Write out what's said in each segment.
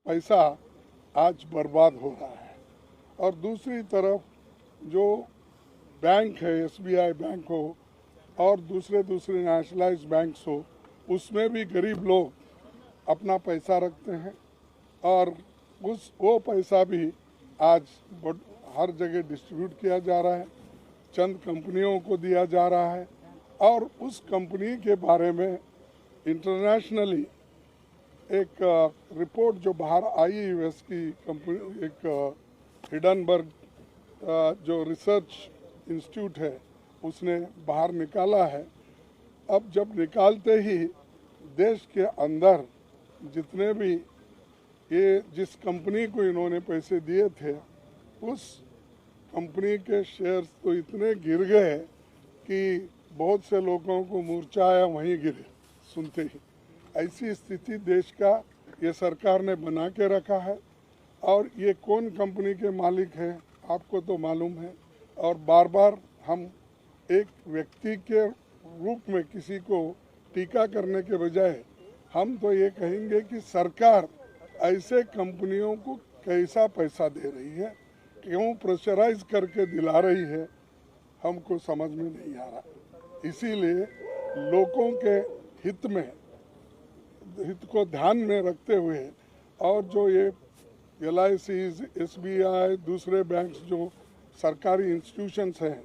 पैसा आज बर्बाद हो रहा है। और दूसरी तरफ जो बैंक है, एसबीआई बैंक हो और दूसरे नेशनलाइज बैंक्स हो, उसमें भी गरीब लोग अपना पैसा रखते हैं और वो पैसा भी आज हर जगह डिस्ट्रीब्यूट किया जा रहा है, चंद कंपनियों को दिया जा रहा है। और उस कंपनी के बारे में इंटरनेशनली एक रिपोर्ट जो बाहर आई यूएस की कंपनी, एक हिडनबर्ग जो रिसर्च इंस्टीट्यूट है उसने बाहर निकाला है। अब जब निकालते ही देश के अंदर जितने भी ये जिस कंपनी को इन्होंने पैसे दिए थे उस कंपनी के शेयर्स तो इतने गिर गए कि बहुत से लोगों को मूर्छा आया, वहीं गिरे सुनते ही। ऐसी स्थिति देश का ये सरकार ने बना के रखा है। और ये कौन कंपनी के मालिक हैं आपको तो मालूम है। और बार बार हम एक व्यक्ति के रूप में किसी को टीका करने के बजाय हम तो ये कहेंगे कि सरकार ऐसे कंपनियों को कैसा पैसा दे रही है, क्यों प्रेशराइज करके दिला रही है, हमको समझ में नहीं आ रहा। इसीलिए लोगों के हित को ध्यान में रखते हुए और जो ये LICs, SBI, दूसरे बैंक्स जो सरकारी इंस्टीट्यूशंस हैं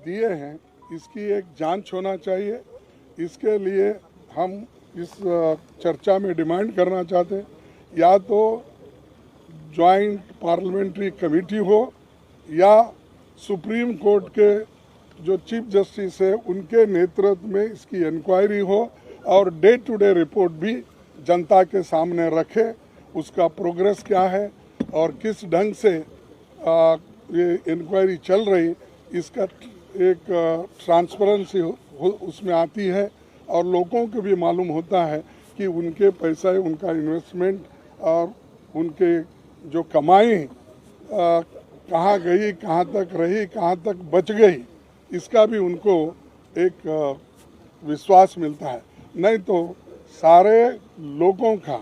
दिए हैं, इसकी एक जांच होना चाहिए। इसके लिए हम इस चर्चा में डिमांड करना चाहते हैं, या तो जॉइंट पार्लियामेंट्री कमेटी हो या सुप्रीम कोर्ट के जो चीफ जस्टिस है उनके नेतृत्व में इसकी इंक्वायरी हो और डे टू डे रिपोर्ट भी जनता के सामने रखे, उसका प्रोग्रेस क्या है और किस ढंग से ये इंक्वायरी चल रही, इसका एक ट्रांसपेरेंसी उसमें आती है और लोगों को भी मालूम होता है कि उनके पैसे, उनका इन्वेस्टमेंट और उनके जो कमाई कहाँ गई, कहाँ तक रही, कहाँ तक बच गई, इसका भी उनको एक विश्वास मिलता है। नहीं तो सारे लोगों का,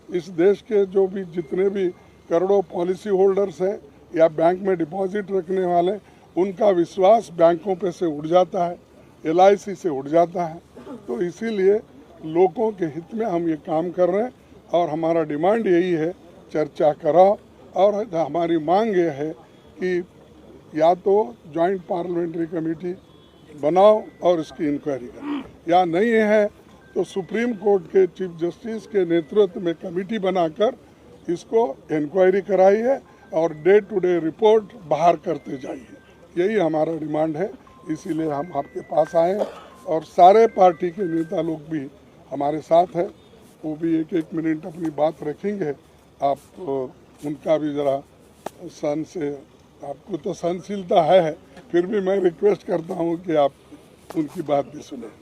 इस देश के जो भी जितने भी करोड़ों पॉलिसी होल्डर्स हैं या बैंक में डिपॉजिट रखने वाले, उनका विश्वास बैंकों पे से उड़ जाता है, LIC से उड़ जाता है। तो इसीलिए लोगों के हित में हम ये काम कर रहे हैं और हमारा डिमांड यही है, चर्चा कराओ। और हमारी मांग ये है कि या तो जॉइंट पार्लियामेंट्री कमेटी बनाओ और इसकी इंक्वायरी करो, या नहीं है तो सुप्रीम कोर्ट के चीफ जस्टिस के नेतृत्व में कमेटी बनाकर इसको इंक्वायरी कराइए और डे टू डे रिपोर्ट बाहर करते जाइए। यही हमारा डिमांड है। इसीलिए हम आपके पास आए हैं और सारे पार्टी के नेता लोग भी हमारे साथ हैं, वो भी एक एक मिनट अपनी बात रखेंगे। आप उनका भी ज़रा सन से, आपको तो सहनशीलता है, फिर भी मैं रिक्वेस्ट करता हूँ कि आप उनकी बात भी सुने।